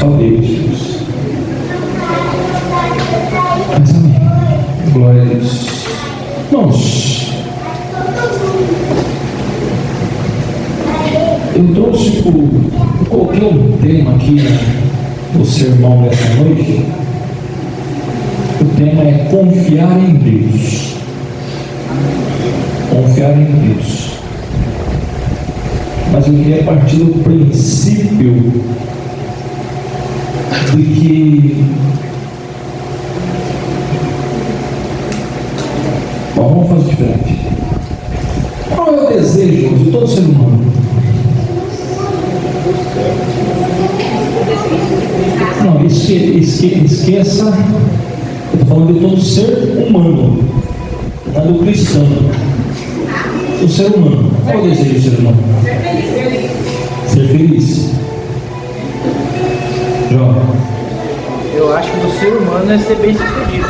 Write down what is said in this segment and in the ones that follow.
Ó Deus, Jesus. Mas amém. Glória a Deus. Irmãos, eu trouxe coloquei um tema aqui no sermão dessa noite. O tema é confiar em Deus. Confiar em Deus. Mas eu queria partir do princípio de que vamos fazer diferente. Qual é o desejo de todo ser humano? Não, esqueça. Eu estou falando de todo ser humano, não é do cristão. O ser humano. Qual é o desejo do ser humano? Ser feliz. João. Eu acho que o ser humano é ser bem sucedido.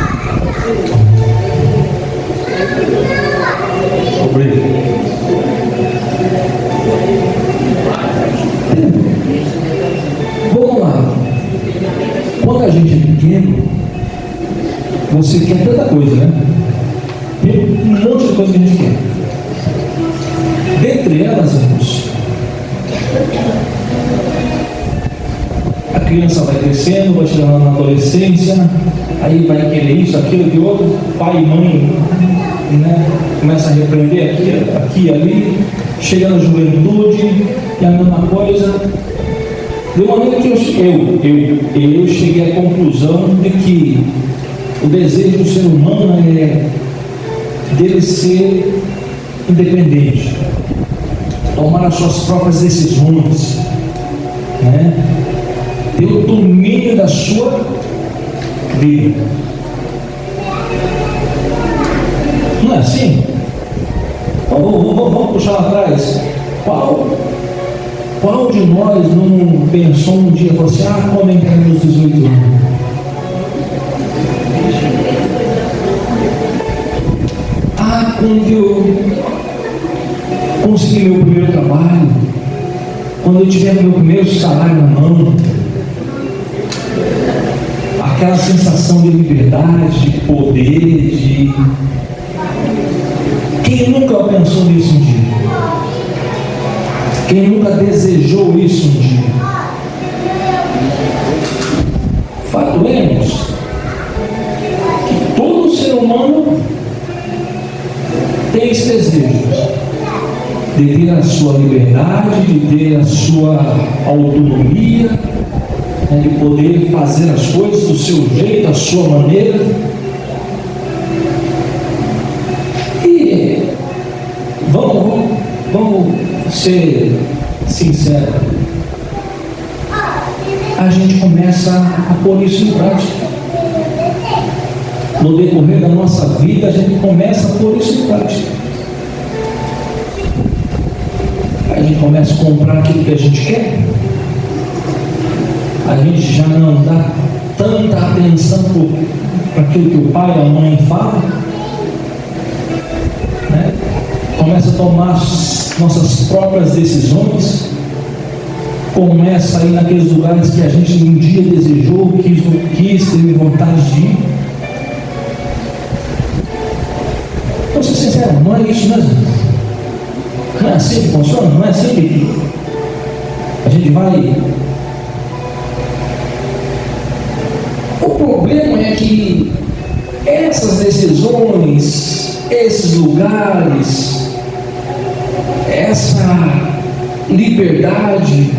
Obrigado. Vamos lá. Quando a gente é pequeno, você quer tanta coisa, né? Tem um monte de coisa que a gente quer. Dentre elas, irmãos, a criança vai crescendo, vai chegando na adolescência, aí vai querer isso, aquilo, aquilo outro, pai e mãe, né, começa a repreender aqui e ali, chega na juventude, e a mesma coisa. De maneira que eu cheguei à conclusão de que o desejo do ser humano é dele ser independente, tomar as suas próprias decisões, né? Ter o domínio da sua vida. Não é assim? Vamos puxar lá atrás. Qual de nós não pensou um dia e falou assim: quando eu entrei nos 18 anos? Quando eu conseguir meu primeiro trabalho, quando eu tiver meu primeiro salário na mão, aquela sensação de liberdade, de poder, de... Quem nunca pensou nisso um dia? Quem nunca desejou isso um dia? Fato é, irmãos, que todo ser humano tem esse desejo de ter a sua liberdade, de ter a sua autonomia, né, de poder fazer as coisas do seu jeito, da sua maneira. E vamos ser sinceros, a gente começa a pôr isso em prática. No decorrer da nossa vida, a gente começa a pôr isso em prática. A gente começa a comprar aquilo que a gente quer. A gente já não dá tanta atenção para aquilo que o pai e a mãe falam, né? Começa a tomar as nossas próprias decisões. Começa a ir naqueles lugares que a gente um dia desejou, quis, teve vontade de ir. Vou ser sincero, não é isso mesmo? Não é assim que funciona? Não é assim que a gente vai... O problema é que essas decisões, esses lugares, essa liberdade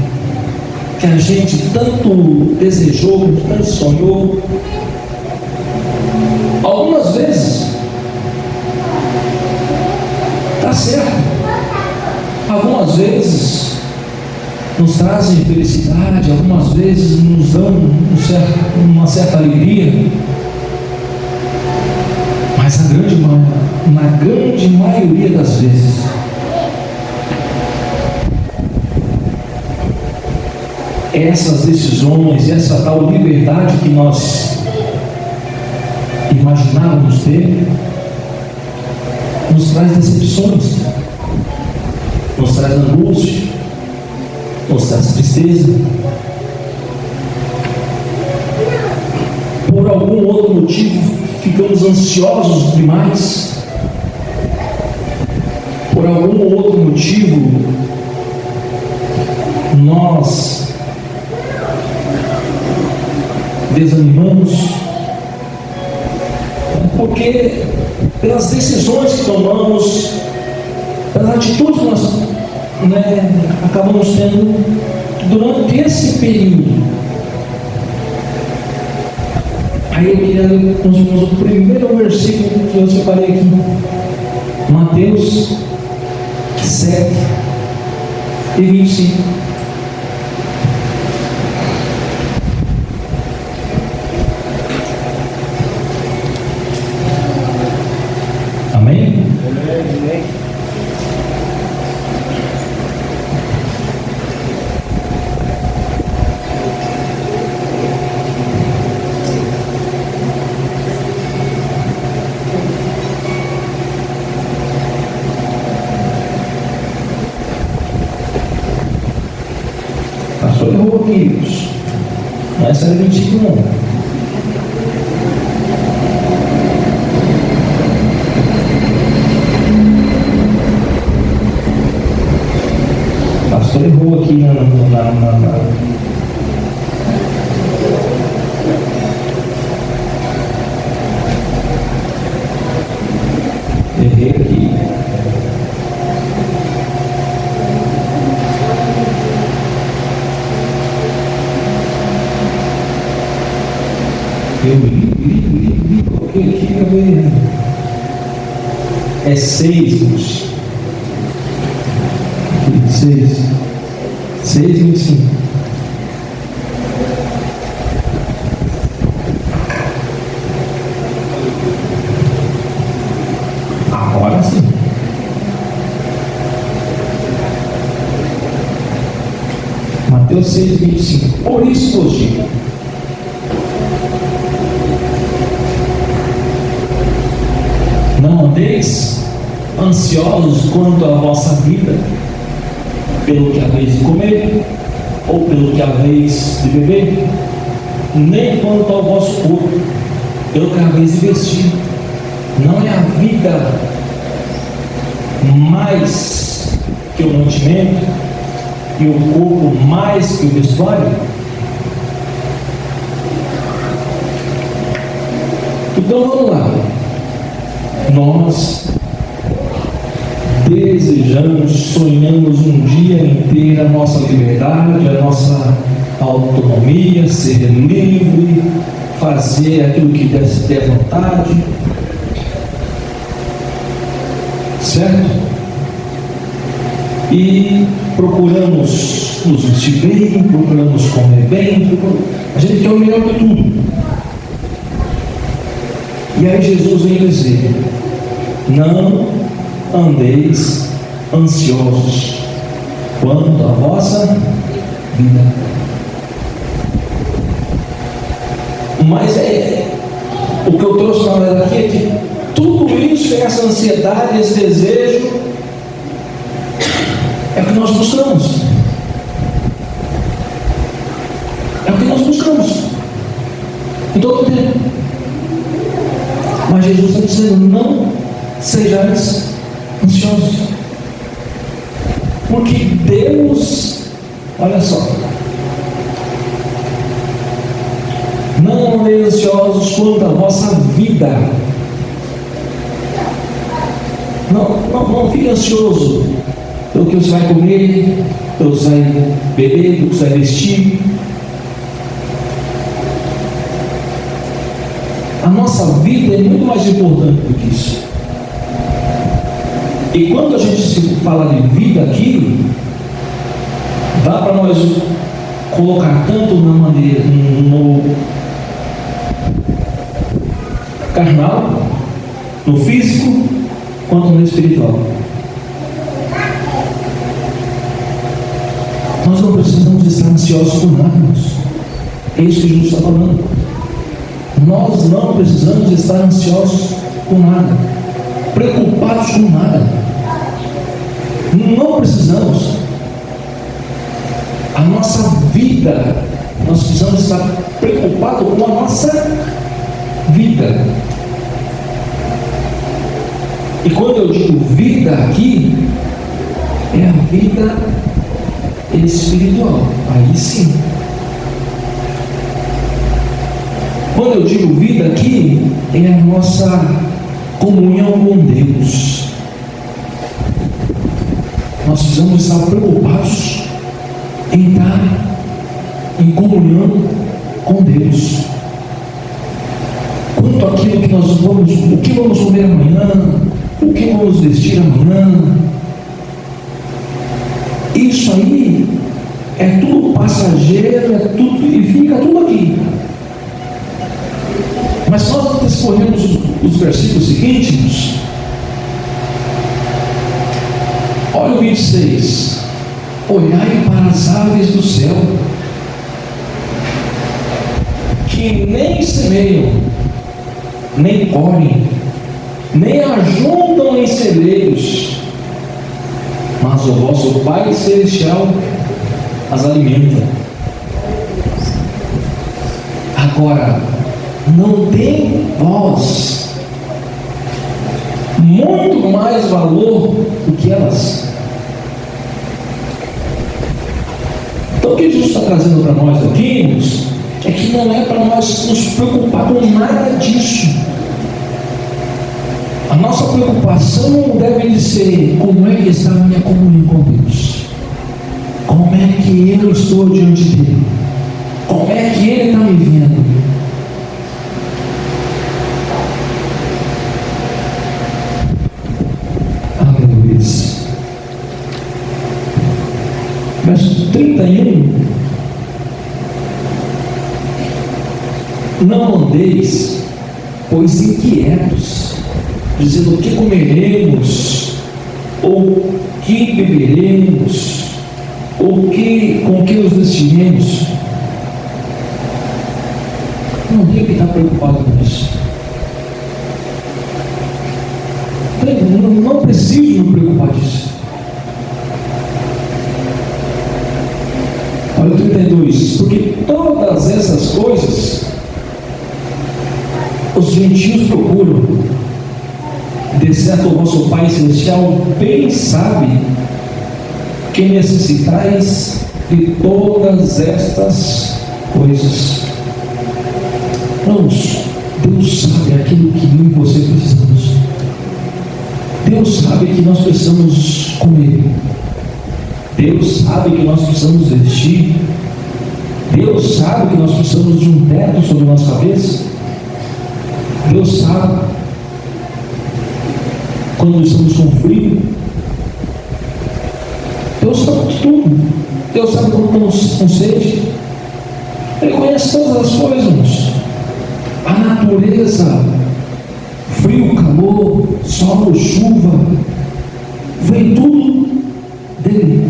que a gente tanto desejou, tanto sonhou, algumas vezes está certo, algumas vezes nos trazem felicidade, algumas vezes nos dão uma certa alegria, mas na grande maioria das vezes essas decisões, essa tal liberdade que nós imaginávamos ter, nos traz decepções, nos traz angústia, nos traz tristeza. ficamos ansiosos demais por algum outro motivo, nós desanimamos, porque pelas decisões que tomamos, pelas atitudes que nós acabamos tendo durante esse período. Aí eu queria ler com os irmãos o primeiro versículo que eu separei aqui, Mateus 7 e 25. Amém? Amém. Pastor errou aqui, irmãos. Não é essa 25 não. Pastor errou aqui Errei aqui. Eu coloquei aqui, cadê? É 6, irmãos. 6 e 25. Agora sim. Mateus 6, 25. Por isso vos digo: não andeis ansiosos quanto à vossa vida, pelo que haveis de comer, ou pelo que haveis de beber, nem quanto ao vosso corpo, pelo que haveis de vestir. Não é a vida mais que o mantimento, e o corpo mais que o vestuário? Então vamos lá. Nós desejamos, sonhamos um dia em ter a nossa liberdade, a nossa autonomia, ser livre, fazer aquilo que der vontade, certo? E procuramos nos vestir bem, procuramos comer bem, a gente quer o melhor de tudo. E aí Jesus vem dizer: não andeis ansiosos quanto à vossa vida. Mas o que eu trouxe na verdade aqui é que tudo isso, essa ansiedade, esse desejo, é o que nós buscamos. É o que nós buscamos em todo o tempo. Mas Jesus está dizendo: não sejais ansiosos, porque Deus, olha só, não andeis ansiosos quanto à vossa vida. Não fique ansioso pelo que você vai comer, pelo que você vai beber, pelo que você vai vestir. A nossa vida é muito mais importante do que isso. E quando a gente se fala de vida aqui, dá para nós colocar tanto na maneira no carnal, no físico, quanto no espiritual. Nós não precisamos estar ansiosos por nada, irmãos. É isso que Jesus está falando. Nós não precisamos estar ansiosos por nada, preocupados com nada. Não precisamos. A nossa vida, nós precisamos estar preocupados com a nossa vida. E quando eu digo vida aqui, é a vida espiritual. Aí sim. Quando eu digo vida aqui, é a nossa comunhão com Deus. Nós precisamos estar preocupados em estar em comunhão com Deus. Quanto àquilo que nós vamos, o que vamos comer amanhã, o que vamos vestir amanhã, isso aí é tudo passageiro, é tudo e fica tudo aqui. Mas se nós discorremos os versículos seguintes, olha o 26: olhai para as aves do céu, que nem semeiam, nem colhem, nem ajuntam em celeiros, mas o vosso Pai Celestial as alimenta. Agora, não tem vós muito mais valor do que elas? Então o que Jesus está trazendo para nós aqui, irmãos, é que não é para nós nos preocupar com nada disso. A nossa preocupação não deve ser como é que está a minha comunhão com Deus, como é que eu estou diante dele, como é que ele está me vendo. Aleluia. Verso 31: não andeis, pois inquietos, dizendo: o que comeremos, ou que beberemos, ou com que os vestiremos. Não tem que estar preocupado com isso. Não preciso me preocupar disso. Olha o 32: porque todas essas coisas os gentios procuram, de certo o vosso Pai Celestial bem sabe que necessitais de todas estas coisas. Irmãos, Deus sabe aquilo que eu e você precisamos. Deus sabe que nós precisamos comer. Deus sabe que nós precisamos vestir. Deus sabe que nós precisamos de um teto sobre a nossa cabeça. Deus sabe quando estamos com frio. Deus sabe de tudo. Deus sabe quando estamos com sede. Ele conhece todas as coisas. A natureza, frio, calor, sol, chuva, vem tudo dele.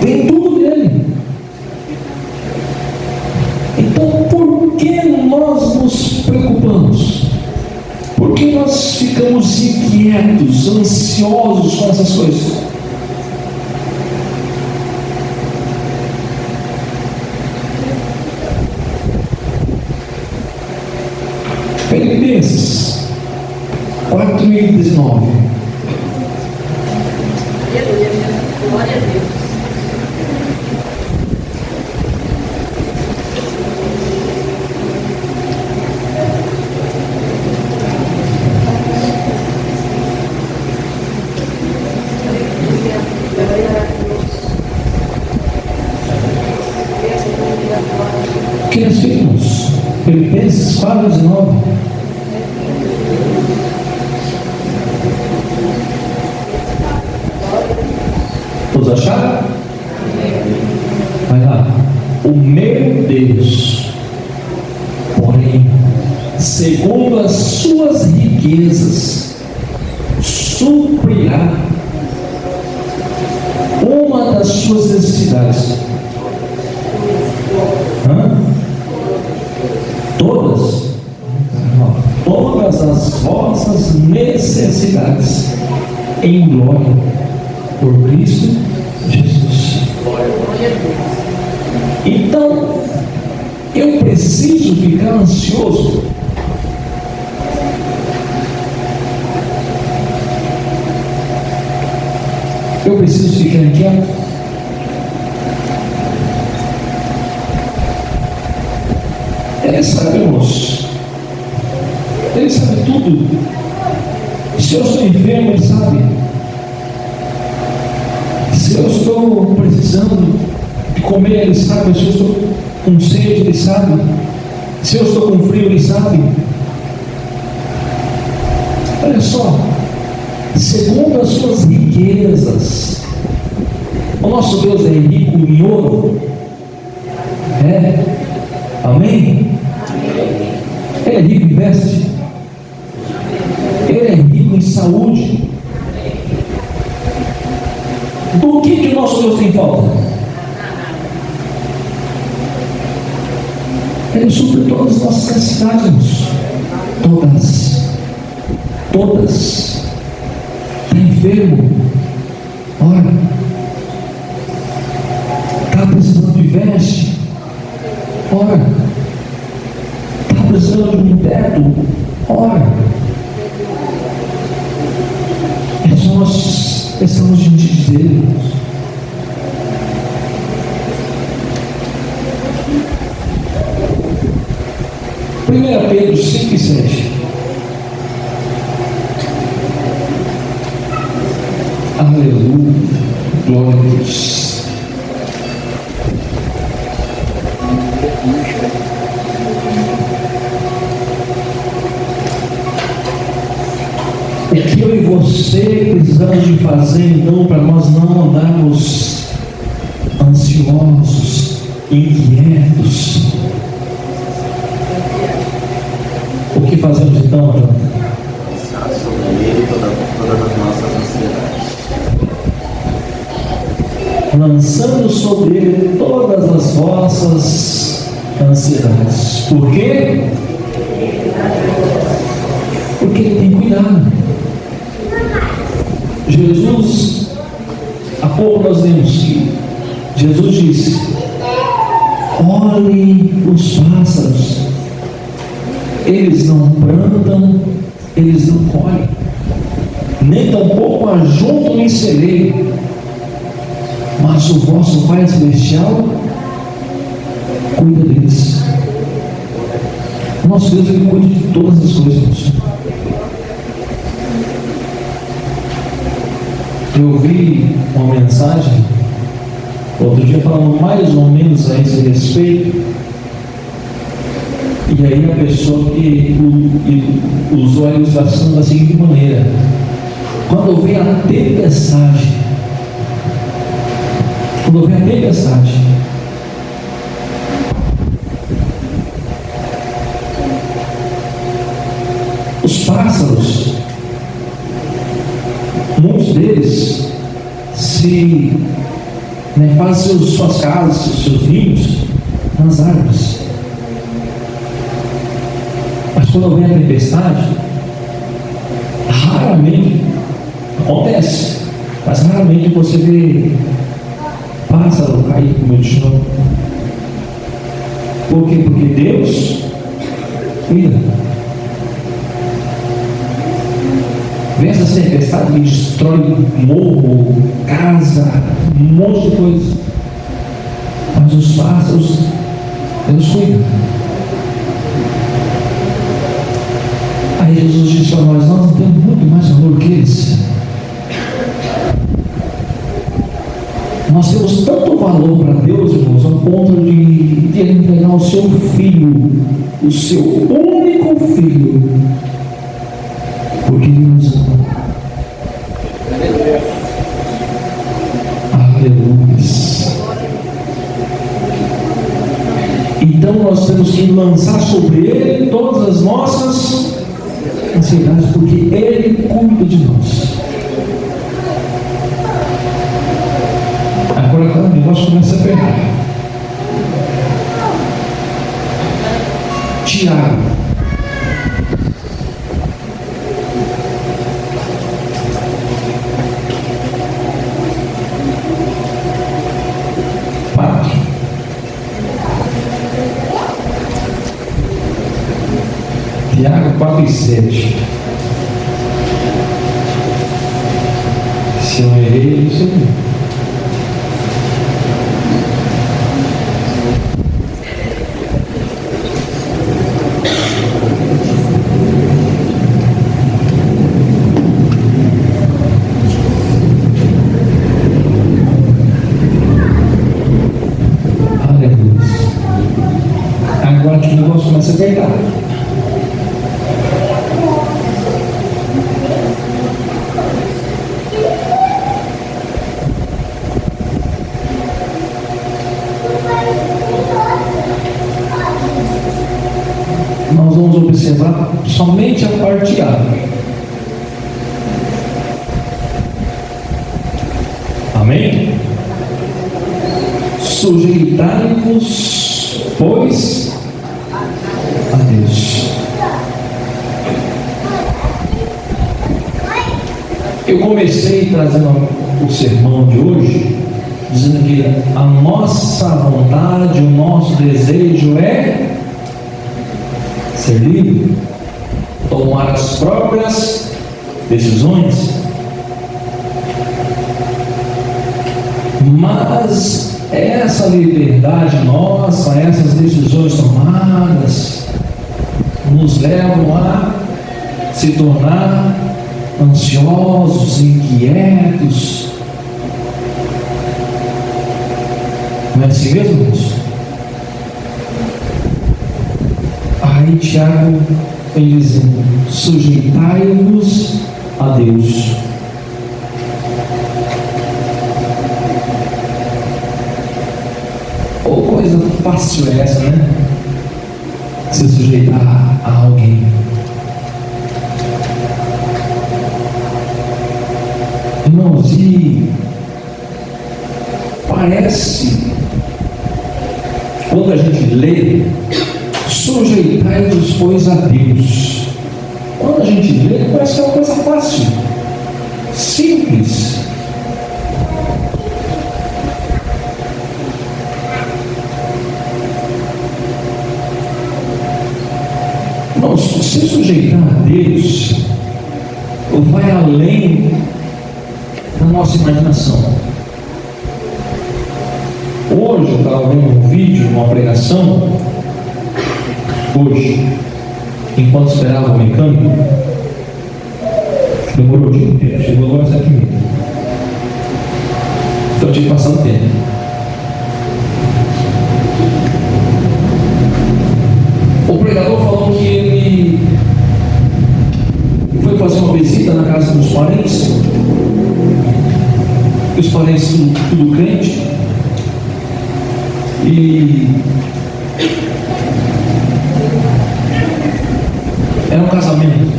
Vem tudo dele. Então, por que nós nos preocupamos? Por que nós ficamos inquietos, ansiosos com essas coisas? Filipenses 4:19. Glória a Deus. Que nós temos? Filipenses 4:19. Todos acharam? Vai lá. O meu Deus, porém, segundo as suas riquezas, suprirá uma das suas necessidades. Todas? Não. Todas as vossas necessidades em glória por Cristo Jesus. Então, eu preciso ficar ansioso? eu preciso ficar inquieto? Ele sabe, irmãos. Ele sabe tudo. Se eu estou enfermo, Ele sabe. Se eu estou precisando de comer, Ele sabe. Se eu estou com sede, Ele sabe. Se eu estou com frio, Ele sabe. Olha só, segundo as suas riquezas, o nosso Deus é rico em ouro. Amém? Ele é rico em veste. Ele é rico em saúde. Do que o nosso Deus tem falta? Ele supre todas as nossas necessidades. Todas. Está enfermo? Ora. Está precisando de veste? Ora. Está precisando de um teto? Ora. É só nós estamos diante dele. Primeira Pedro 5 e 7. Aleluia, glória a Deus. O que eu e você precisamos de fazer, então, para nós não andarmos ansiosos, inquietos? O que fazemos então, Jonathan? Lançar sobre ele todas as nossas ansiedades. Lançando sobre ele todas as vossas ansiedades. Por quê? Porque ele tem cuidado. Jesus, há pouco nós lemos que Jesus disse: olhe os pássaros, eles não plantam, eles não colhem, nem tampouco ajuntam em celeiro, mas o vosso Pai Celestial cuida deles. Nosso Deus, Ele cuida de todas as coisas. Eu ouvi uma mensagem outro dia falando mais ou menos a esse respeito, e aí a pessoa que usou a ilustração da seguinte maneira: quando vem a tempestade, os pássaros, muitos deles fazem suas casas, seus ninhos nas árvores. Mas quando vem a tempestade, raramente acontece, mas raramente você vê pássaro cair no meio do chão. Por quê? Porque Deus cuida. Vem essa tempestade que destrói morro, casa, um monte de coisa. Mas os pássaros, Deus cuida. Aí Jesus disse para nós: nós não temos muito mais valor que eles. Nós temos tanto valor para Deus, irmãos, ao ponto de Ele entregar o seu filho, o seu único filho, porque Ele nos ama. Aleluia. Então nós temos que lançar sobre Ele todas as nossas ansiedades, porque Ele cuida de nós. Agora o negócio começa a pegar. Tiago, Tiago 4 e 7. Se eu ele e servir. Agora que o negócio começa a apertar. Nós vamos observar somente a parte A. Amém? Sujeitai-vos, pois, a Deus. Eu comecei trazendo o sermão de hoje, dizendo que a nossa vontade, o nosso desejo é ser livre, tomar as próprias decisões. Mas essa liberdade nossa, essas decisões tomadas, nos levam a se tornar ansiosos, inquietos. Não é assim mesmo, irmãos? Aí Tiago vem dizendo: sujeitai-vos a Deus. Ou coisa fácil é essa, né? Se sujeitar a alguém. Irmãos, e parece, quando a gente lê, sujeitai-vos, pois, a Deus. Quando a gente lê, parece que é uma coisa fácil, simples. Não, se sujeitar a Deus vai além da nossa imaginação. Hoje eu estava vendo um vídeo, uma pregação, hoje, enquanto esperava o mecânico, demorou o dia inteiro, chegou agora às 7h30. Então eu tive que passar o tempo. O pregador falou que ele foi fazer uma visita na casa dos parentes, os parentes tudo crente, e era um casamento.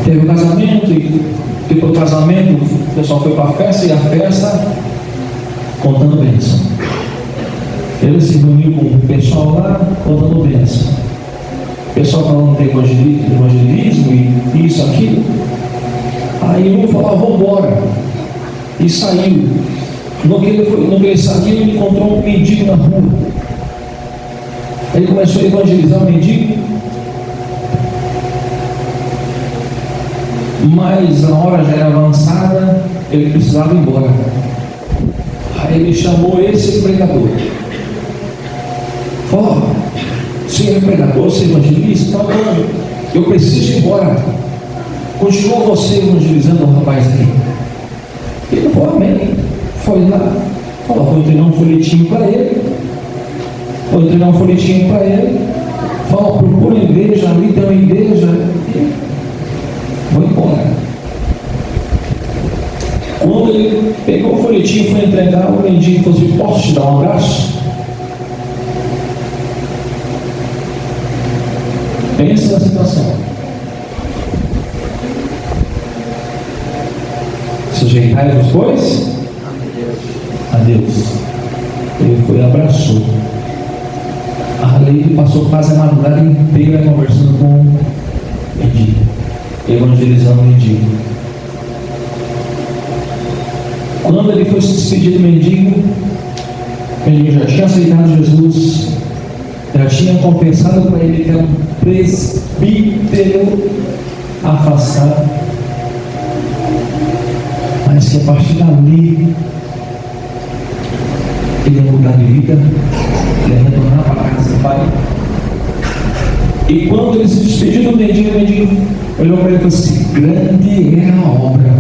Teve um casamento e depois do casamento o pessoal foi para a festa, e a festa contando bênção. Ele se reuniu com o pessoal lá contando bênção. O pessoal falando de evangelismo e isso, aquilo. Aí um falou: vamos embora. E saiu. No que ele saiu, ele encontrou um mendigo na rua. Ele começou a evangelizar o mendigo. Mas a hora já era avançada, ele precisava ir embora. Aí ele chamou esse pregador. Falou: você é pregador, você é evangelista? Então, eu preciso ir embora. Continua você evangelizando o rapaz aqui. Ele falou: amém. Foi lá, falou: vou entregar um folhetinho para ele. Falou: procura a igreja, ali tem uma igreja. Vou embora. Quando ele pegou o folhetinho e foi entregar, o mendigo falou assim: posso te dar um abraço? Pensa na situação. Sujeitai-vos, pois, a Deus. Ele foi e abraçou. Ali passou quase a madrugada inteira conversando com o mendigo, evangelizando o mendigo. Quando ele foi se despedir do mendigo, o mendigo já tinha aceitado Jesus, já tinha confessado para ele que era um presbítero afastado, mas que se a partir dali ele ia mudar de vida, ele ia retornar para a casa do pai. E quando ele se despediu do mendigo, o mendigo olhou para ele e falou assim: grande é a obra.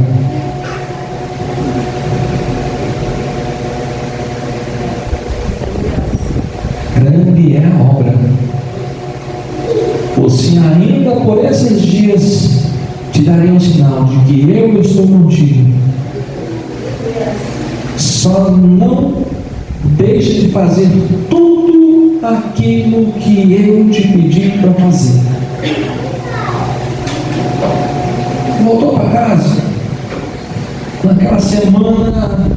Grande é a obra. Você ainda por esses dias te darei um sinal de que eu estou contigo. Só não deixe de fazer tudo aquilo que eu te pedi para fazer. Voltou para casa. Naquela semana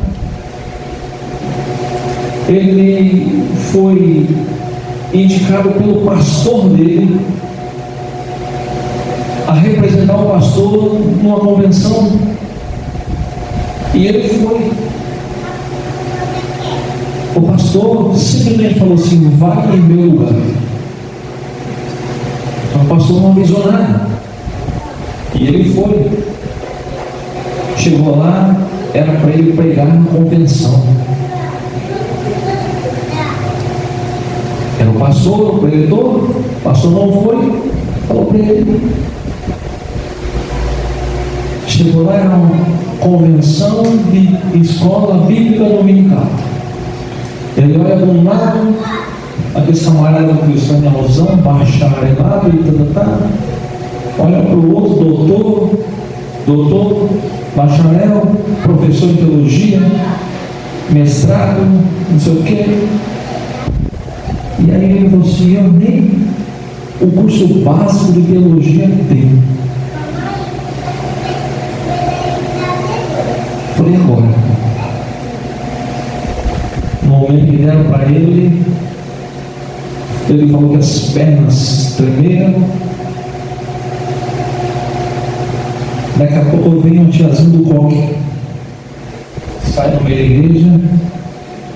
ele foi indicado pelo pastor dele a representar o pastor numa convenção, e ele foi. O pastor simplesmente falou assim: vai em meu lugar. Então o pastor não avisou nada, e ele foi. Chegou lá, era para ele pregar na convenção. Era o pastor, o pregador. O pastor não foi, falou para ele. Chegou lá, era uma convenção de escola bíblica dominical. Ele olha de um lado, aquele camarada cristãozão, bacharelado e tal. Olha para o outro, doutor, bacharel, professor de teologia, mestrado, não sei o quê. E aí ele falou assim: eu nem o curso básico de teologia tenho. Falei: agora. No momento que deram para ele, ele falou que as pernas tremeram. Daqui a pouco vem um tiazinho do coque, sai no meio da igreja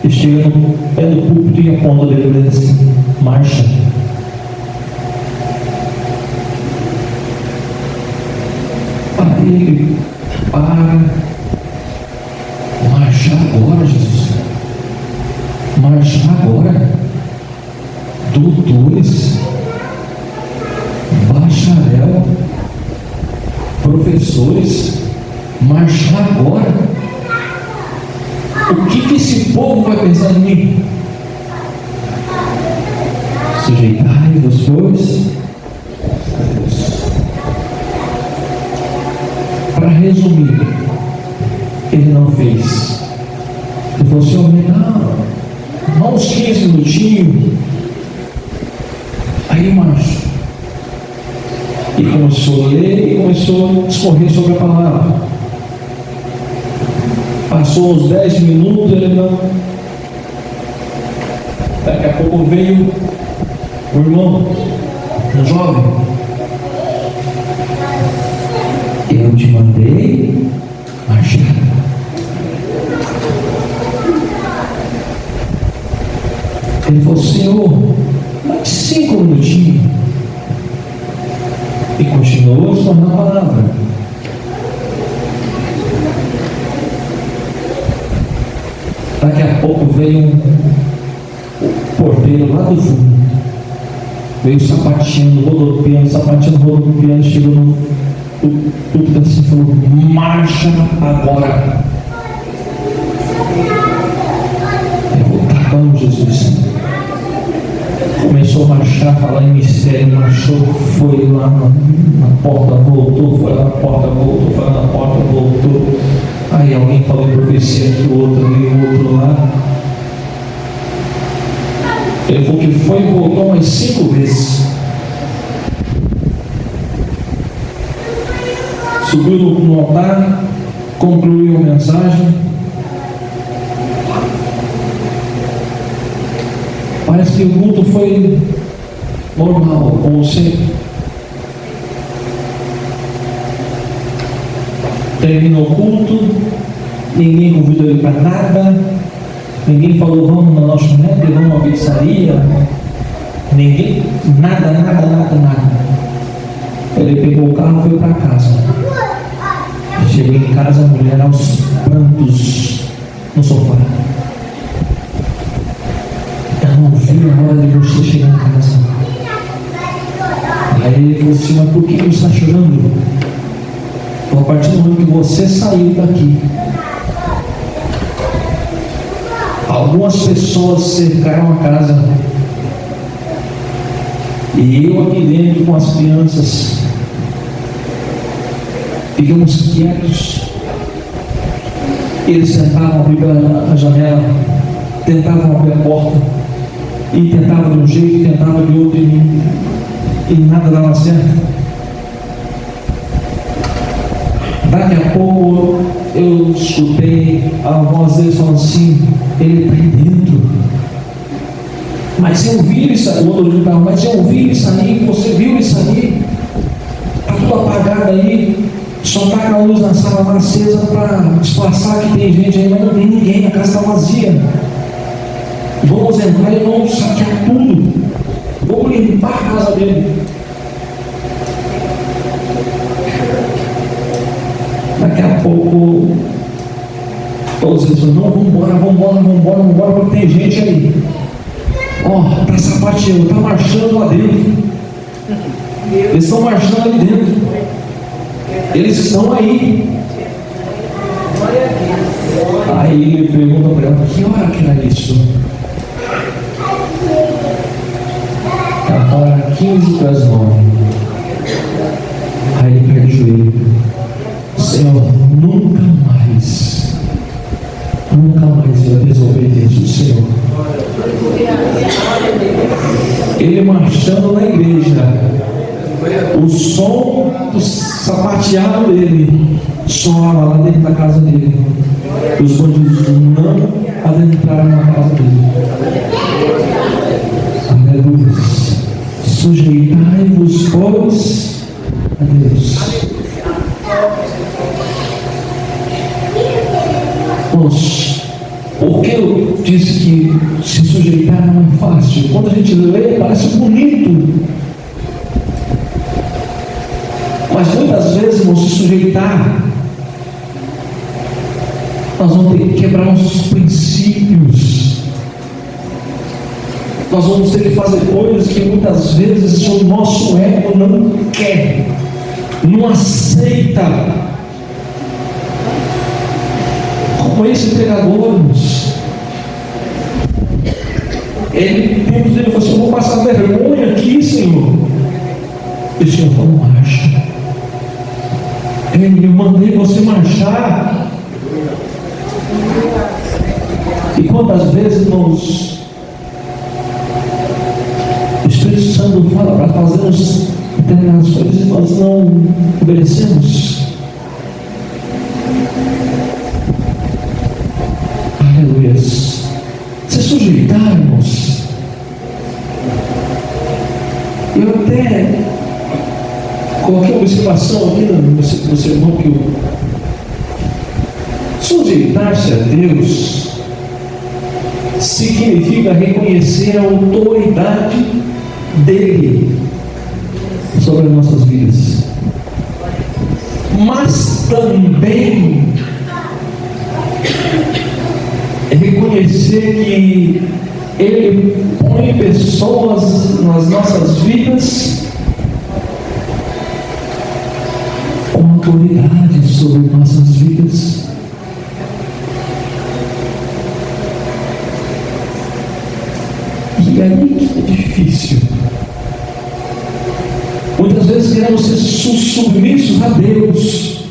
e chega no pé do púlpito e aponta dele e diz assim: marcha. Aí ele para. Marchar agora, Jesus. Marchar agora. Doutores, bacharel, professores, marchar agora. O que esse povo vai pensar em mim? Sujeitai-vos, pois, a Deus. Para resumir, ele não fez. Ele falou assim: não, uns 15 minutinhos. Aí marcha. E começou a ler e começou a discorrer sobre a palavra. Passou uns 10 minutos, ele não. Daqui a pouco veio o irmão, um jovem. Eu te mandei marchar. Ele falou: Senhor, mais 5 minutinhos. E continuou a estudar a palavra. Daqui a pouco veio um porteiro lá do fundo. Veio sapateando, rodopiando, chegou no púlpito assim e falou: marcha agora. Eu vou: tá bom, Jesus. Começou a marchar, falar em mistério, marchou, foi lá na porta, voltou, foi lá na porta, voltou, foi lá na porta, voltou. Aí alguém falou em profecia aqui, o outro ali, o outro lá. Ele falou que foi e voltou umas 5 vezes. Subiu no altar, concluiu a mensagem. Parece que o culto foi normal, como sempre. Terminou o culto, ninguém convidou ele para nada, ninguém falou: vamos na lanchonete, vamos na pizzaria, ninguém, nada. Ele pegou o carro e foi para casa. Chegou em casa, a mulher aos prantos no sofá. Eu não vi a hora de você chegar em casa. Aí ele falou assim: mas por que você está chorando? A partir do momento que você saiu daqui, algumas pessoas cercaram a casa, e eu aqui dentro com as crianças ficamos quietos. Eles tentavam abrir a janela, tentavam abrir a porta, e tentavam de um jeito, tentavam de outro, e nada dava certo. Daqui a pouco eu escutei a voz dele falando assim: ele está aí dentro. Mas eu vi isso aí, o outro dia, mas eu vi isso aí, você viu isso aí? Está tudo apagado aí, só está com a luz na sala acesa para disfarçar que tem gente aí, mas não tem ninguém, a casa está vazia. Vamos entrar e vamos saquear tudo, vamos limpar a casa dele. Daqui a pouco todos eles falam: não, vambora, porque tem gente aí. Ó, tá sapateando, tá marchando lá dentro. Eles estão marchando ali dentro. Eles estão aí. Aí ele pergunta para ela: que hora que era isso? Ela fala: 15 para as 9. Aí ele cai de joelho: Senhor, nunca mais eu desobedeço o Senhor. Ele marchando na igreja, o som do sapateado dele soava lá dentro da casa dele. Os bandidos não adentraram na casa dele. Aleluia. Sujeitai-vos, pois, a Deus. Por que eu disse que se sujeitar não é fácil? Quando a gente lê, parece bonito. Mas muitas vezes, irmão, se sujeitar, nós vamos ter que quebrar nossos princípios. Nós vamos ter que fazer coisas que muitas vezes o nosso ego não quer, não aceita. Como esse pregador, irmãos, ele falou assim: eu vou passar vergonha aqui, Senhor. E o Senhor falou: marcha. Eu mandei você marchar. E quantas vezes, irmãos, o Espírito Santo fala para fazermos determinadas coisas e nós não obedecemos? Aleluia. Se sujeitar, irmãos. Eu até coloquei uma observação aqui no sermão que o sujeitar-se a Deus significa reconhecer a autoridade dele sobre as nossas vidas, mas também reconhecer que ele põe pessoas nas nossas vidas com autoridade sobre nossas vidas. E aí que é difícil. Muitas vezes queremos ser submissos a Deus,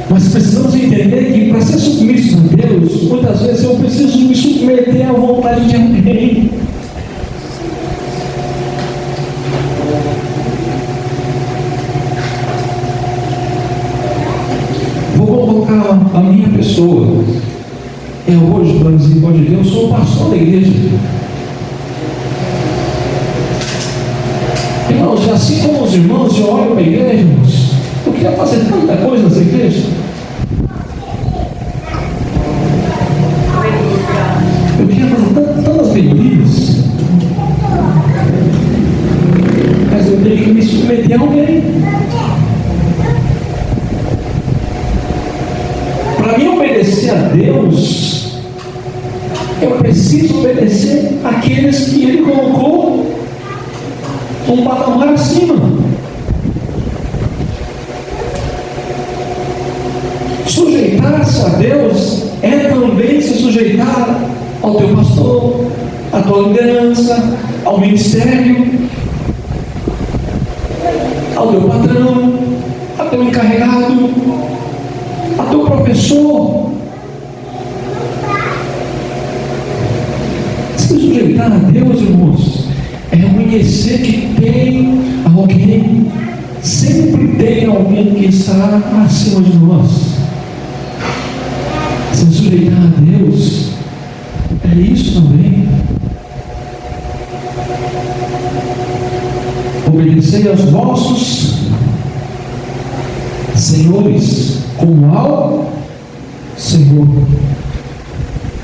mas precisamos entender que para ser submissos a Deus, muitas vezes eu preciso me submeter à vontade de alguém. Vou colocar a minha pessoa. Eu hoje, para misericórdia de Deus, sou o pastor da igreja. Irmãos, assim como os irmãos já olham para a igreja, irmãos, eu queria fazer tanta coisa nessa igreja. Eu queria fazer tantas benditas, mas eu tenho que me submeter a alguém. Para mim obedecer eu preciso obedecer aqueles que Ele colocou um patamar acima. Sujeitar-se a Deus é também se sujeitar ao teu pastor, à tua liderança, ao ministério, ao teu patrão, ao teu encarregado, ao teu professor. Se sujeitar a Deus, irmãos, é reconhecer que tem alguém, sempre tem alguém que está acima de nós. Se sujeitar a Deus é isso também. Obedecei aos vossos senhores como ao Senhor.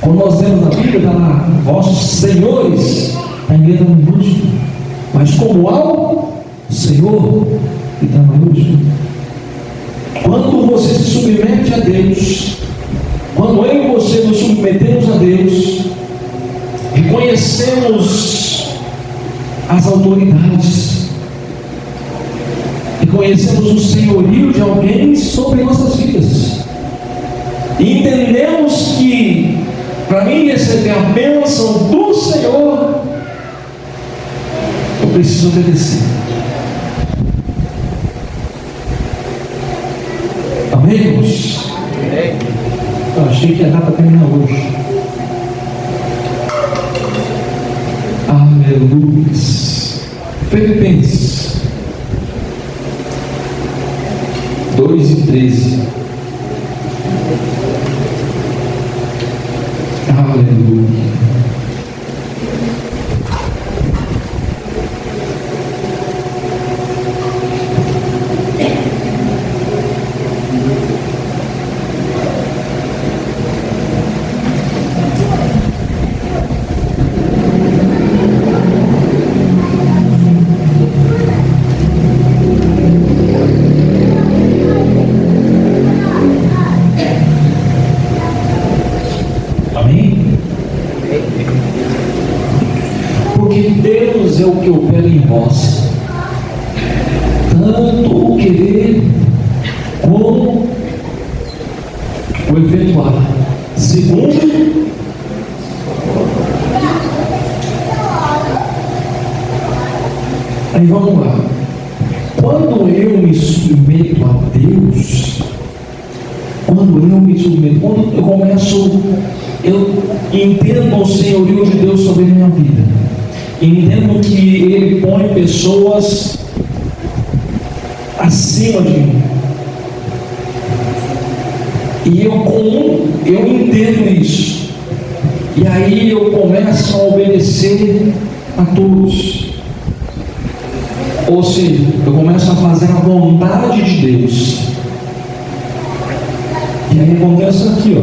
Quando nós lemos na Bíblia, está lá, vossos senhores, está em letra minúscula, mas como ao Senhor, que está maiúsculo. Quando você se submete a Deus, quando eu e você nos submetemos a Deus, reconhecemos as autoridades, reconhecemos o senhorio de alguém sobre nossas vidas, e entendemos que para mim receber a bênção do Senhor, eu preciso obedecer. Amém, irmãos? Eu achei que ia dar para terminar hoje. Aleluia. Filipenses 2:13. Aleluia. É o que opera em vós, tanto o querer como o efetuar, segundo aí vamos lá. Quando eu me submeto a Deus, quando eu começo, eu entendo o senhorio de Deus sobre a minha vida, entendo que Ele põe pessoas acima de mim, e eu entendo isso, e aí eu começo a obedecer a todos, ou seja, eu começo a fazer a vontade de Deus, e aí acontece aqui, ó,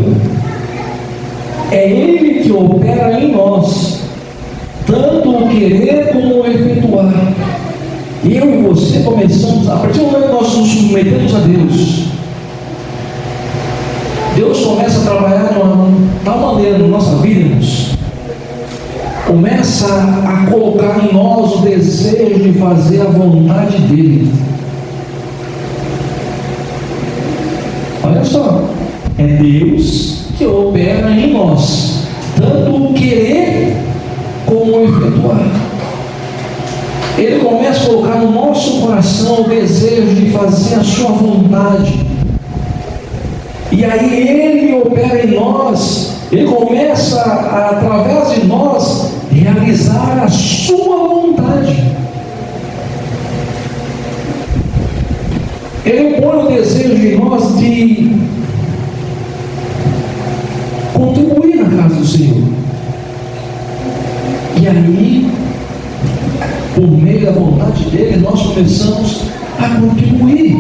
é Ele que opera em nós, tanto o querer como o efetuar. Eu e você começamos, a partir do momento que nós nos submetemos a Deus, Deus começa a trabalhar de uma tal maneira na nossa vida, irmãos, começa a colocar em nós o desejo de fazer a vontade dEle. Olha só, é Deus que opera em nós, tanto o querer como efetuar. Ele começa a colocar no nosso coração o desejo de fazer a sua vontade, e aí Ele opera em nós, Ele começa através de nós realizar a sua vontade. Ele põe o desejo em nós de contribuir na casa do Senhor. E aí, por meio da vontade dele, nós começamos a contribuir.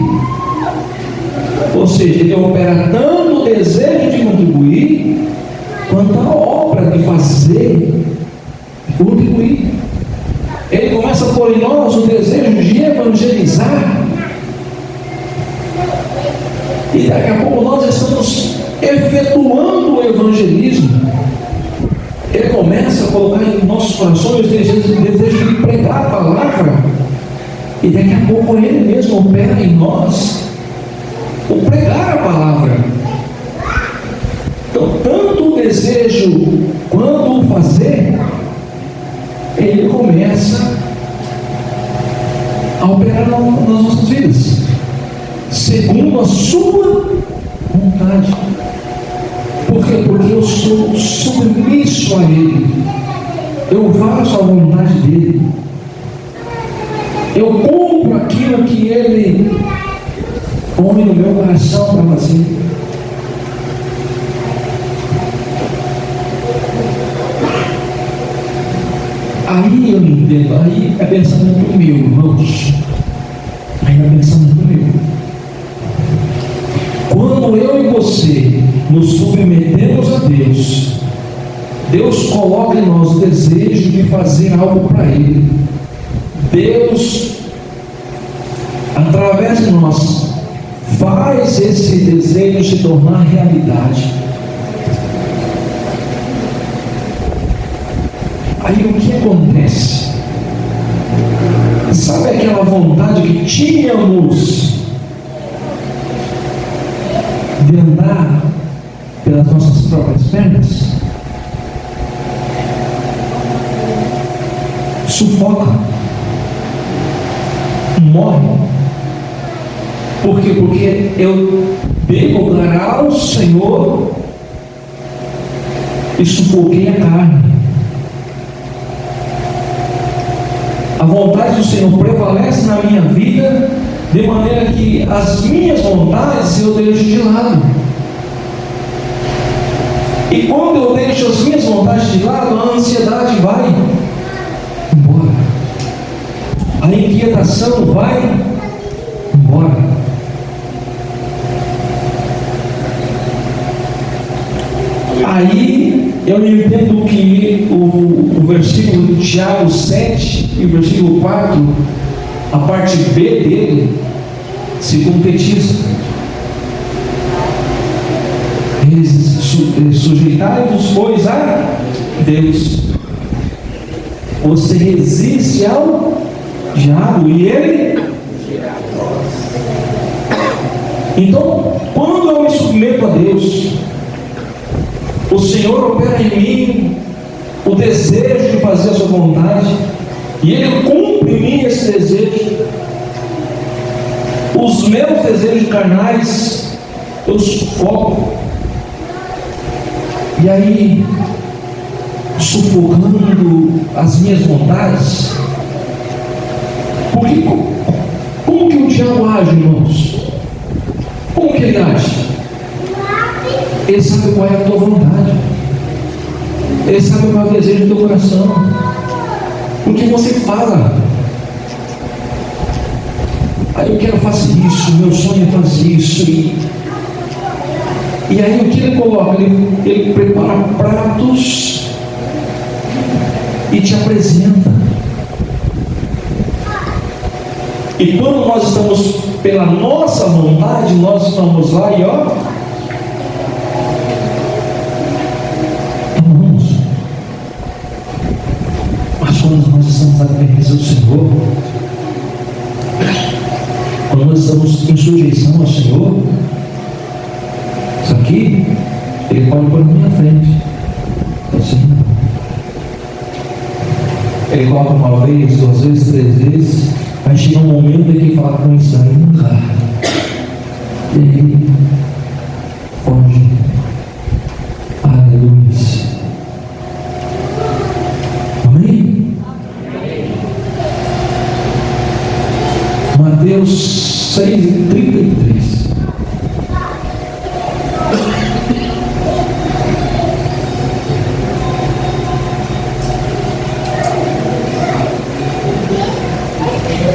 Ou seja, Ele opera tanto o desejo de contribuir, quanto a obra de fazer e contribuir. Ele começa a pôr em nós o desejo de evangelizar, e daqui a pouco nós estamos efetuando o evangelismo. começa a colocar em nossos corações o desejo de pregar a palavra, e daqui a pouco Ele mesmo opera em nós o pregar a palavra. Então, tanto o desejo quanto o fazer, Ele começa a operar nas nossas vidas, segundo a sua vontade. Por quê? Porque eu sou submisso a Ele, eu faço a vontade dEle, eu cumpro aquilo que Ele põe no meu coração para fazer. Aí eu entendo, aí é pensamento meu, irmãos. Aí é pensamento meu. Quando eu e você nos submetemos a Deus, Deus coloca em nós o desejo de fazer algo para Ele. Deus, através de nós, faz esse desejo se tornar realidade. Aí o que acontece? Sabe aquela vontade que tínhamos de andar pelas nossas próprias pernas? Sufoca, morre. Por quê? Porque eu dei lugar ao Senhor e sufoquei a carne. A vontade do Senhor prevalece na minha vida, de maneira que as minhas vontades eu deixo de lado. E quando eu deixo as minhas vontades de lado, a ansiedade vai embora, a inquietação vai embora. Aí eu entendo que o versículo de Tiago 7 e o versículo 4, a parte B dele, se concretiza. Sujeitai-vos, pois, a Deus. Você resiste ao diabo e ele. Então, quando eu me submeto a Deus, o Senhor opera em mim o desejo de fazer a sua vontade, e Ele cumpre em mim esse desejo. Os meus desejos carnais eu sufoco, e aí, sufocando as minhas vontades, porque como que o diabo age, irmãos? Como que ele age? Ele sabe qual é a tua vontade, Ele sabe qual é o desejo do teu coração, porque você fala: aí eu quero fazer isso, meu sonho é fazer isso, e aí o que ele coloca? Ele prepara pratos e te apresenta. E quando nós estamos pela nossa vontade, nós estamos lá e quando nós estamos atentos ao Senhor, quando nós estamos em sujeição ao Senhor, isso aqui Ele pode pôr na minha frente, assim. Ele coloca uma vez, duas vezes, três vezes, vai chegar um momento em que falar com isso aí não dá, e ele foge. Aleluia. Mateus 6:33.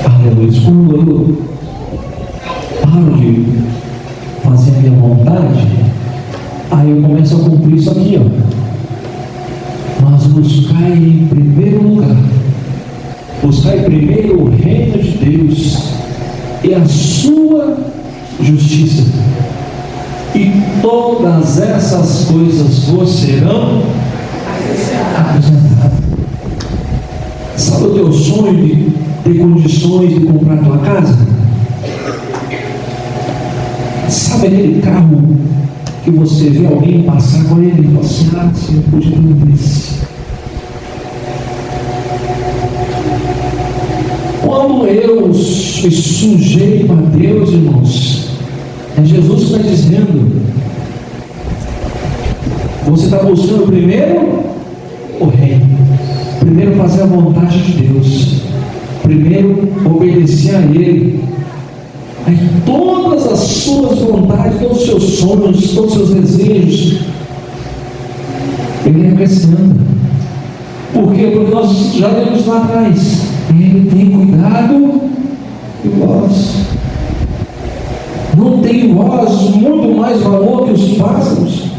Aleluia. Quando eu paro de fazer a minha vontade, aí eu começo a cumprir isso aqui, Mas buscai em primeiro lugar, buscai primeiro o reino de Deus e a sua justiça, e todas essas coisas vos serão acrescentadas. teu sonho de ter condições de comprar tua casa? Sabe aquele carro que você vê alguém passar com ele e fala assim: ah, se eu podia ter um desse. Quando eu me sujeito a Deus, irmãos, é Jesus que está dizendo: você está buscando primeiro o reino, primeiro fazer a vontade de Deus, primeiro obedecer a Ele. Aí todas as suas vontades, todos os seus sonhos, todos os seus desejos, Ele acrescenta. Por quê? Porque nós já lemos lá atrás: Ele tem cuidado de vós. Não tem vós muito mais valor que os pássaros?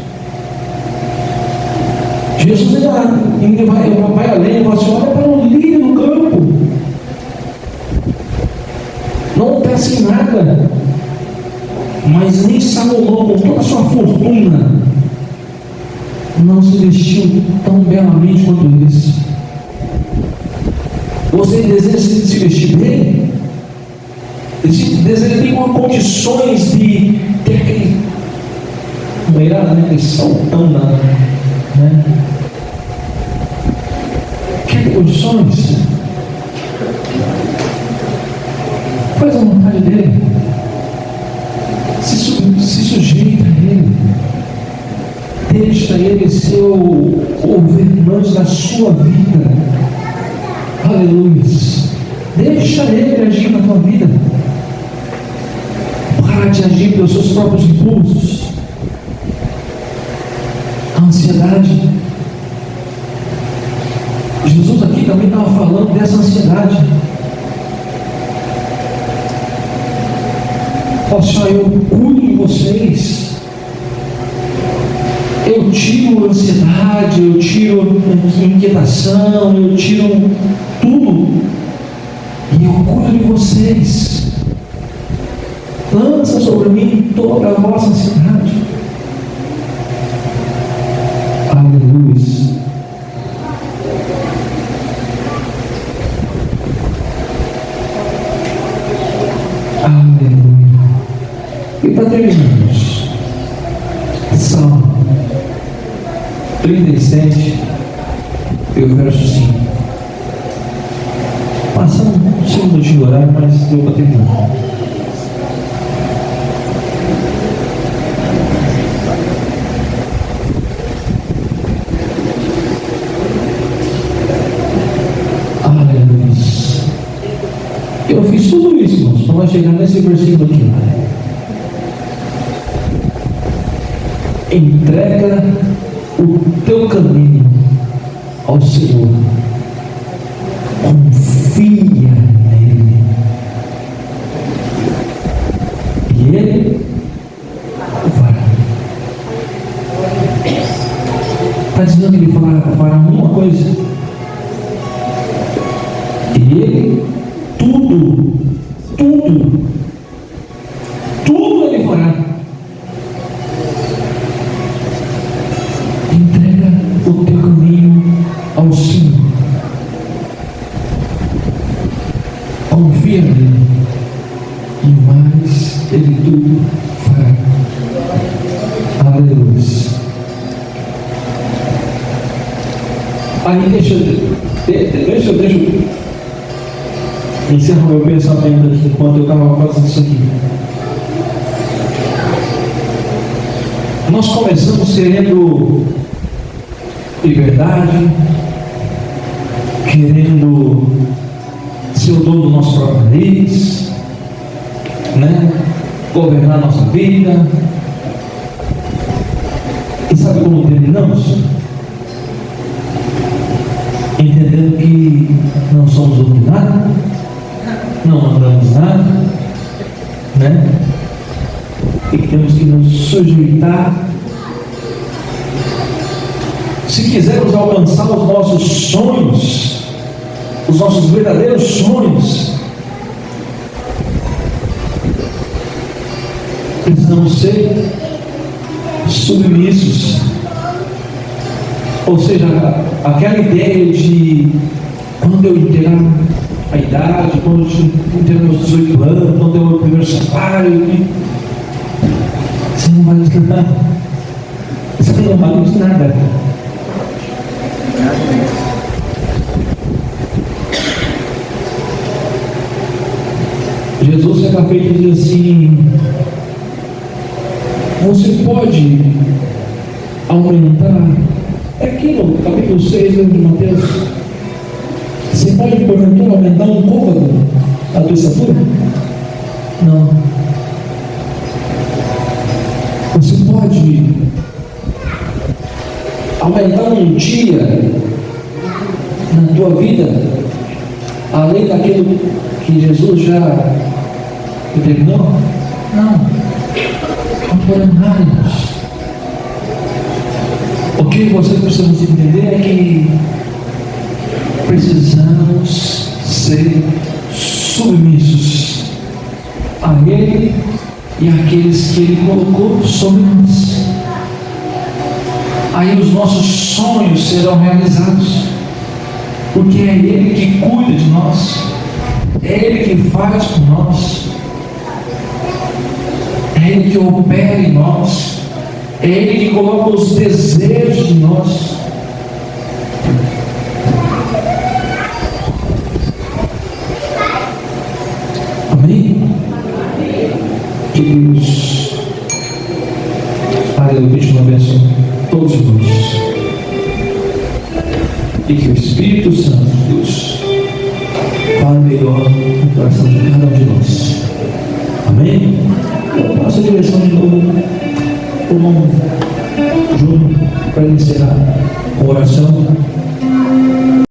Jesus ainda vai além, ele fala assim: olha para o lírio do campo. Não peça em nada, mas nem Salomão, com toda a sua fortuna, não se vestiu tão belamente quanto eles. Você deseja se vestir bem? Deseja ter condições de ter aquele, não é irado, né? Aquele saltão né? Quer ter condições? Faz a vontade dele, se sujeita a ele, deixa ele ser o governante da sua vida. Aleluia. Deixa ele agir na tua vida. Para de agir pelos seus próprios impulsos. A ansiedade. Jesus aqui também estava falando dessa ansiedade. Poxa, eu cuido de vocês. Eu tiro a ansiedade, eu tiro a inquietação, eu tiro tudo. E eu cuido de vocês. Lança sobre mim toda a vossa ansiedade. Aleluia. Aleluia. E para terminarmos, Salmo 37, e o verso 5. Passamos um segundo de horário, mas deu para terminar. Aleluia. Eu fiz tudo isso, irmãos, para nós chegar nesse versículo aqui. Entrega o teu caminho ao Senhor, confia nele, e ele fará. Está dizendo que ele fará uma coisa, e ele tudo ele fará. Entrega o teu caminho ao Senhor, confia nele, e mais ele tudo fará. Aleluia. Aí deixa eu encerrar meu pensamento aqui enquanto eu estava fazendo isso aqui. Nós começamos querendo liberdade, querendo ser o dono do nosso próprio país, né? Governar a nossa vida. E sabe como terminamos? Entendendo que não somos dono de nada, não mandamos nada, né? E que temos que nos sujeitar. Se quisermos alcançar os nossos sonhos, os nossos verdadeiros sonhos, precisamos ser submissos. Ou seja, aquela ideia de Quando eu inteirar a idade, quando eu inteirar meus 18 anos, quando eu o primeiro salário, você não vai nos nada. Você não vai nos nada. Jesus certa feita diz assim: você pode aumentar, é aqui no capítulo 6 de Mateus, você pode porventura aumentar um côvado a tua estatura? Não. Você pode aumentar um dia na tua vida, além daquilo que Jesus já determinou? Não. Não podemos. O que você precisa entender é que precisamos ser submissos a Ele e àqueles que Ele colocou sobre nós. Aí os nossos sonhos serão realizados, porque é Ele que cuida de nós, é Ele que faz por nós, é Ele que opera em nós, é Ele que coloca os desejos em nós. Amém? Que Deus, aleluia, abençoe todos nós, e que o Espírito Santo de Deus fale melhor no coração de cada um de nós. Amém? Eu passo a direção de novo, o irmão Júnior, para encerrar com oração.